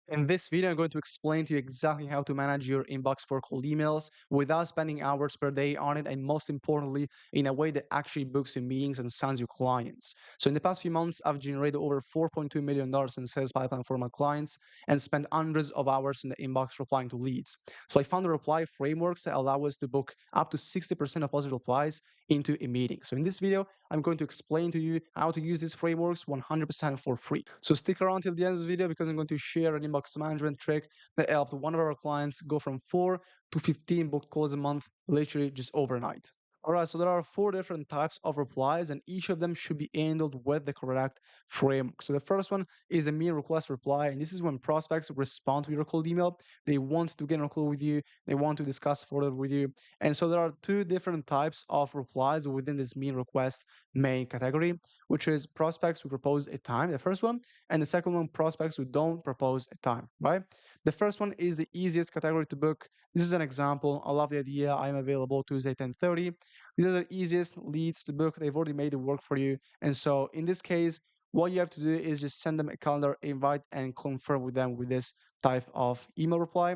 In this video, I'm going to explain to you exactly how to manage your inbox for cold emails without spending hours per day on it, and most importantly, in a way that actually books your meetings and signs your clients. So, in the past few months, I've generated over $4.2 million in sales pipeline for my clients and spent hundreds of hours in the inbox replying to leads. So, I found the reply frameworks that allow us to book up to 60% of positive replies into a meeting. So, in this video, I'm going to explain to you how to use these frameworks 100% for free. So stick around till the end of this video because I'm going to share an inbox management trick that helped one of our clients go from 4 to 15 booked calls a month, literally just overnight. All right, so there are four different types of replies, and each of them should be handled with the correct framework. So the first one is a mere request reply, and this is when prospects respond to your cold email. They want to get on a call with you, they want to discuss further with you. And so there are two different types of replies within this mere request main category, which is prospects who propose a time, the first one, and the second one, prospects who don't propose a time, right? The first one is the easiest category to book. This is an example. I love the idea. I'm available Tuesday 10:30. These are the easiest leads to book. They've already made it work for you. And so in this case, what you have to do is just send them a calendar invite and confirm with them with this type of email reply.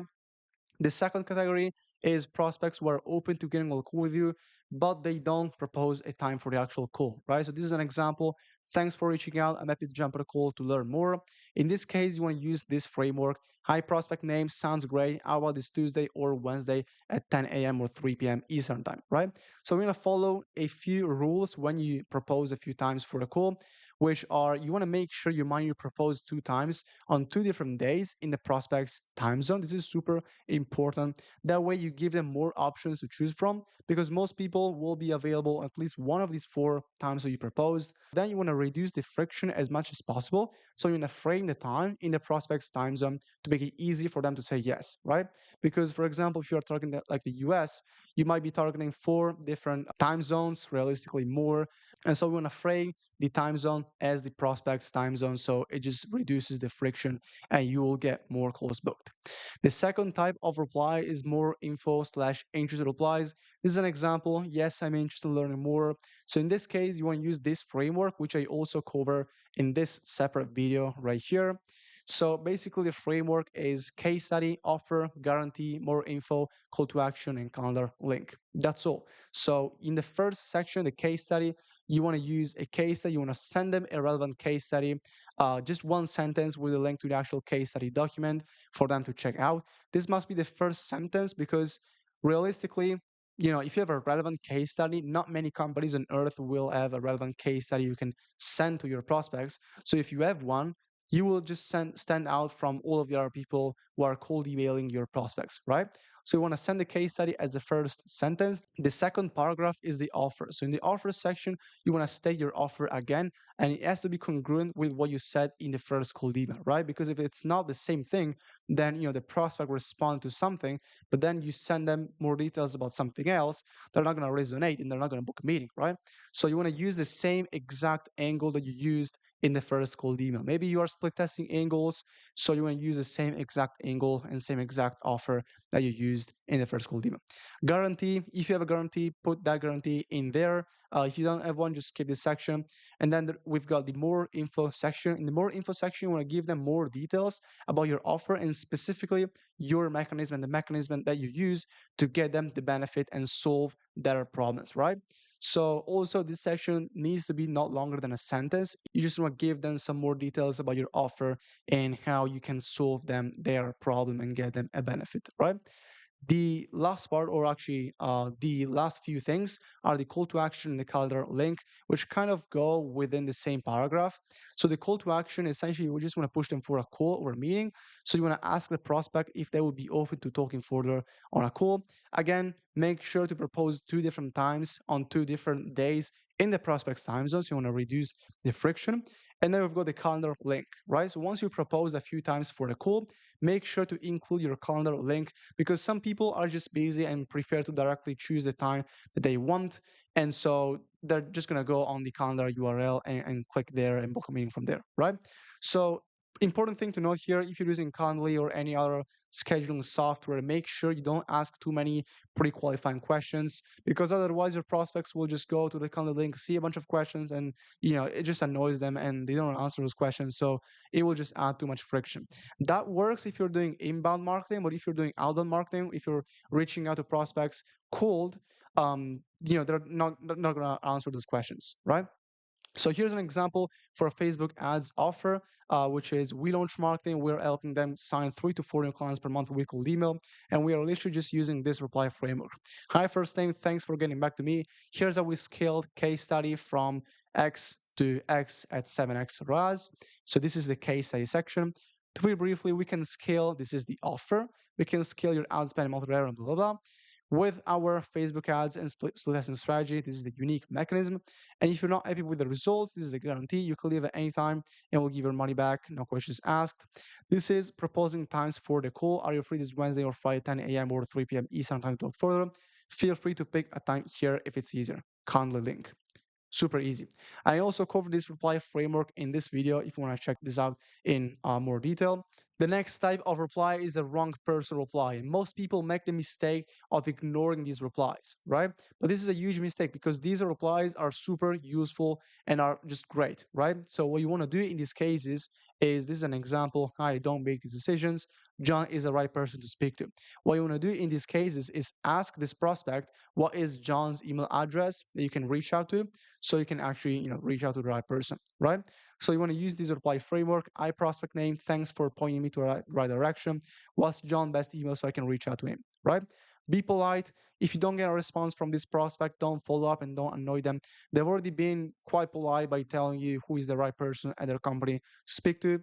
The second category is prospects who are open to getting on a call with you, but they don't propose a time for the actual call, right? So this is an example. Thanks for reaching out. I'm happy to jump on a call to learn more. In this case, you want to use this framework. Hi, prospect name sounds great. How about this Tuesday or Wednesday at 10 a.m. or 3 p.m. Eastern time, right? So we're going to follow a few rules when you propose a few times for the call, which are you want to make sure you mind you propose two times on two different days in the prospect's time zone. This is super important. That way, you give them more options to choose from because most people will be available at least one of these four times that you proposed. Then you want to reduce the friction as much as possible. So you want to frame the time in the prospect's time zone to make it easy for them to say yes, right? Because, for example, if you're targeting like the US, you might be targeting four different time zones, realistically more. And so we want to frame the time zone as the prospect's time zone. So it just reduces the friction and you will get more calls booked. The second type of reply is more info slash interested replies. This is an example. Yes, I'm interested in learning more. So in this case, you want to use this framework, which I also cover in this separate video right here. So basically, the framework is case study, offer, guarantee, more info, call to action, and calendar link. That's all. So in the first section, the case study, you want to use a case study. You want to send them a relevant case study, just one sentence with a link to the actual case study document for them to check out. This must be the first sentence because realistically, if you have a relevant case study, not many companies on earth will have a relevant case study you can send to your prospects. So if you have one, you will just stand out from all of the other people who are cold emailing your prospects, right? So you want to send the case study as the first sentence. The second paragraph is the offer. So in the offer section, you want to state your offer again, and it has to be congruent with what you said in the first cold email, right? Because if it's not the same thing, then the prospect responds to something, but then you send them more details about something else, they're not going to resonate and they're not going to book a meeting, right? So you want to use the same exact angle that you used in the first cold email. Maybe you are split testing angles, so you want to use the same exact angle and same exact offer that you used in the first cold email. Guarantee, if you have a guarantee, put that guarantee in there. If you don't have one, just skip this section. And then we've got the more info section. In the more info section, you want to give them more details about your offer and specifically your mechanism and the mechanism that you use to get them the benefit and solve their problems, right? So also this section needs to be not longer than a sentence. You just want to give them some more details about your offer and how you can solve them their problem and get them a benefit, right? The last part, or actually the last few things, are the call to action and the calendar link, which kind of go within the same paragraph. So the call to action, essentially, we just want to push them for a call or a meeting. So you want to ask the prospect if they would be open to talking further on a call. Again, make sure to propose two different times on two different days in the prospect's time zone. So you want to reduce the friction. And then we've got the calendar link, right? So once you propose a few times for the call, make sure to include your calendar link because some people are just busy and prefer to directly choose the time that they want. And so they're just going to go on the calendar URL and click there and book a meeting from there, right? So Important thing to note here, if you're using Calendly or any other scheduling software, make sure you don't ask too many pre-qualifying questions, because otherwise your prospects will just go to the Calendly link, see a bunch of questions, and it just annoys them and they don't answer those questions. So it will just add too much friction. That works if you're doing inbound marketing, but if you're doing outbound marketing, if you're reaching out to prospects cold, they're not gonna answer those questions, right? So here's an example for a Facebook ads offer, which is we launch marketing. We're helping them sign 3 to 4 new clients per month with cold email, and we are literally just using this reply framework. Hi, first name. Thanks for getting back to me. Here's how we scaled case study from X to X at 7X ROAS. So this is the case study section. To put it briefly, we can scale. This is the offer. We can scale your ad spend multiplier and blah blah blah with our Facebook ads and split testing strategy. This is the unique mechanism. And if you're not happy with the results, this is a guarantee. You can leave at any time and we'll give your money back. No questions asked. This is proposing times for the call. Are you free this Wednesday or Friday, 10 a.m. or 3 p.m. Eastern time to talk further? Feel free to pick a time here if it's easier. Kindly link. Super easy. I also covered this reply framework in this video if you want to check this out in more detail. The next type of reply is a wrong person reply. And most people make the mistake of ignoring these replies, right? But this is a huge mistake because these replies are super useful and are just great, right? So what you want to do in these cases is this is an example. I don't make these decisions. John is the right person to speak to. What you want to do in these cases is ask this prospect what is John's email address that you can reach out to, so you can actually reach out to the right person, right? So you want to use this reply framework. I prospect name, thanks for pointing me to the right direction. What's John's best email so I can reach out to him, right? Be polite. If you don't get a response from this prospect, don't follow up and don't annoy them. They've already been quite polite by telling you who is the right person at their company to speak to.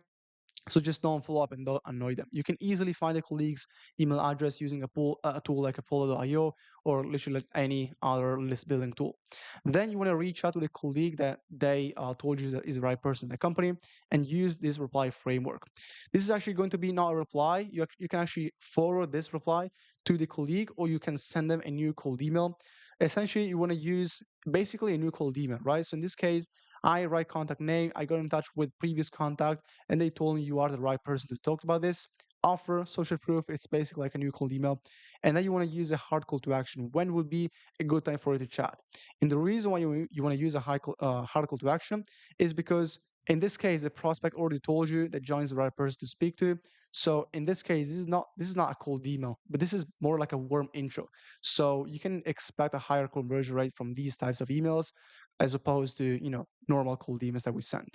So just don't follow up and don't annoy them. You can easily find a colleague's email address using a tool like Apollo.io or literally like any other list building tool. Then you want to reach out to the colleague that they told you that is the right person in the company and use this reply framework. This is actually going to be not a reply. You can actually forward this reply to the colleague or you can send them a new cold email. Essentially, you want to use basically a new cold email, right? So in this case, I write contact name, I got in touch with previous contact, and they told me you are the right person to talk about this. Offer, social proof, it's basically like a new cold email. And then you want to use a hard call to action. When would be a good time for you to chat? And the reason why you want to use a hard call to action is because in this case, the prospect already told you that John is the right person to speak to. So in this case, this is not a cold email, but this is more like a warm intro. So you can expect a higher conversion rate from these types of emails as opposed to normal cold emails that we send.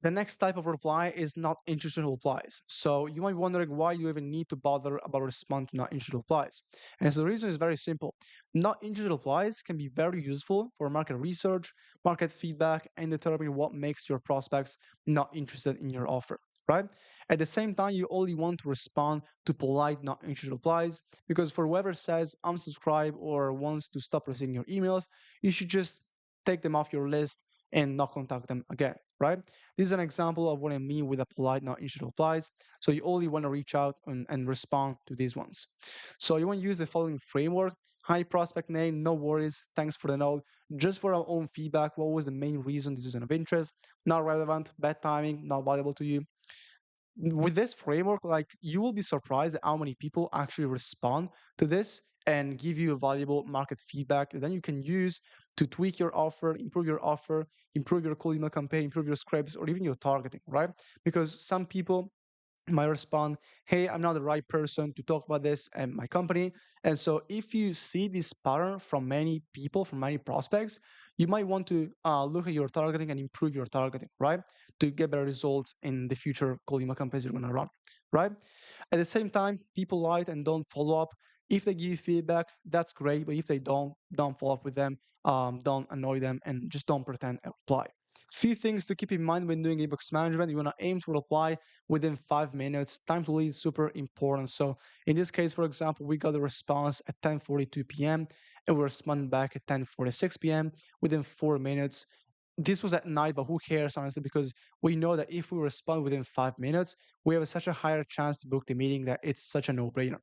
The next type of reply is not interested replies. So you might be wondering why you even need to bother about respond to not interested replies. And so the reason is very simple. Not interested replies can be very useful for market research, market feedback, and determining what makes your prospects not interested in your offer. Right? At the same time, you only want to respond to polite, not interested replies, because for whoever says unsubscribe or wants to stop receiving your emails, you should just take them off your list and not contact them again, right? This is an example of what I mean with a polite, not interested replies. So you only want to reach out and respond to these ones. So you want to use the following framework. Hi, prospect name, no worries. Thanks for the note. Just for our own feedback, what was the main reason this isn't of interest? Not relevant, bad timing, not valuable to you. With this framework, like you will be surprised at how many people actually respond to this and give you valuable market feedback that then you can use to tweak your offer, improve your cold email campaign, improve your scripts, or even your targeting, right? Because some people might respond, hey, I'm not the right person to talk about this at my company. And so if you see this pattern from many people, from many prospects, you might want to look at your targeting and improve your targeting, right? To get better results in the future cold email campaigns you're going to run, right? At the same time, people lie and don't follow up. If they give you feedback, that's great. But if they don't follow up with them, don't annoy them, and just don't pretend a reply. Few things to keep in mind when doing inbox management. You want to aim to reply within 5 minutes. Time to lead is super important. So in this case, for example, we got a response at 10:42 p.m. and we responded back at 10:46 p.m. within 4 minutes. This was at night, but who cares, honestly, because we know that if we respond within 5 minutes, we have such a higher chance to book the meeting that it's such a no-brainer.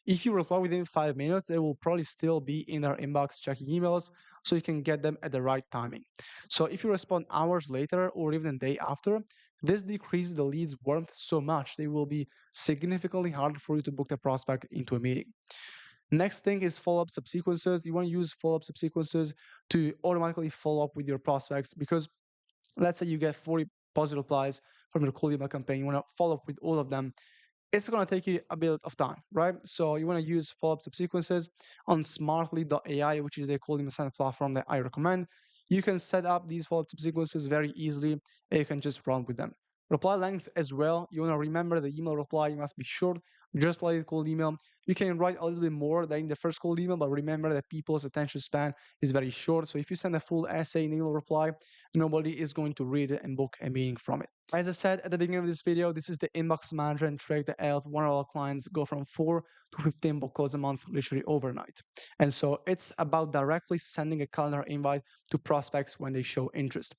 If you reply within 5 minutes, they will probably still be in their inbox checking emails, so you can get them at the right timing. So if you respond hours later or even the day after, This decreases the lead's worth so much they will be significantly harder for you to book the prospect into a meeting. Next thing is follow-up subsequences. You want to use follow-up subsequences to automatically follow up with your prospects because let's say you get 40 positive replies from your cold email campaign. You want to follow up with all of them. It's going to take you a bit of time, right? So you want to use follow-up subsequences on smartly.ai, which is a cold email sign platform that I recommend. You can set up these follow-up subsequences very easily and you can just run with them. Reply length as well. You want to remember the email reply must be short, just like the cold email. You can write a little bit more than in the first cold email, but remember that people's attention span is very short. So if you send a full essay in email reply, nobody is going to read it and book a meeting from it. As I said at the beginning of this video, this is the inbox management trick that helped one of our clients go from 4 to 15 book calls a month literally overnight. And so it's about directly sending a calendar invite to prospects when they show interest.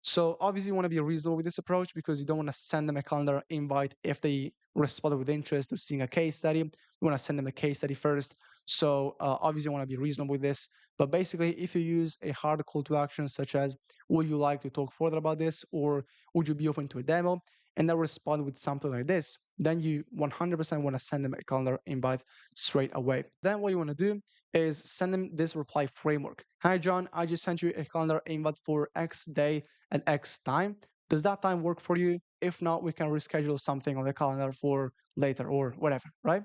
So obviously you want to be reasonable with this approach because you don't want to send them a calendar invite if they responded with interest to seeing a case study. You want to send them a case study first. So obviously you want to be reasonable with this. But basically, if you use a hard call to action such as would you like to talk further about this or would you be open to a demo? And they'll respond with something like this. Then you 100% want to send them a calendar invite straight away. Then what you want to do is send them this reply framework. Hi, John, I just sent you a calendar invite for X day at X time. Does that time work for you? If not, we can reschedule something on the calendar for later or whatever, right?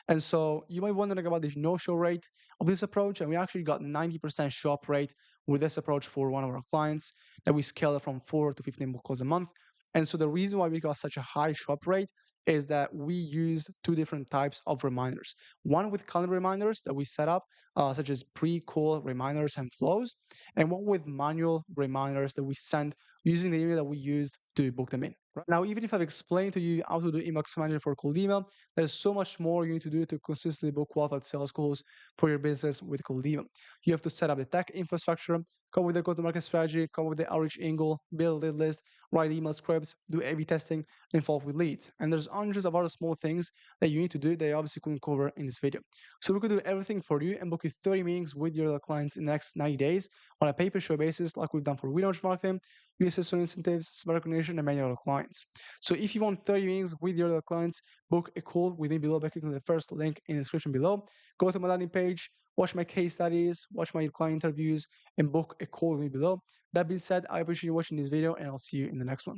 And so you might wondering about the no-show rate of this approach, and we actually got 90% show-up rate with this approach for one of our clients that we scaled from 4 to 15 book calls a month. And so the reason why we got such a high show-up rate is that we use two different types of reminders. One with calendar reminders that we set up, such as pre-call reminders and flows, and one with manual reminders that we send using the email that we used to book them in. Right? Now, even if I've explained to you how to do inbox management for cold email, there's so much more you need to do to consistently book qualified sales calls for your business with cold email. You have to set up the tech infrastructure, come with a go-to-market strategy, come with the outreach angle, build a lead list, write email scripts, do A/B testing, and follow up with leads. And there's hundreds of other small things that you need to do that I obviously couldn't cover in this video. So we could do everything for you and book you 30 meetings with your clients in the next 90 days on a pay-per-show basis, like we've done for relaunch marketing, USSO incentives, smart recognition, and many other clients. So if you want 30 meetings with your clients, book a call with me below by clicking the first link in the description below. Go to my landing page, watch my case studies, watch my client interviews, and book a call with me below. That being said, I appreciate you watching this video, and I'll see you in the next one.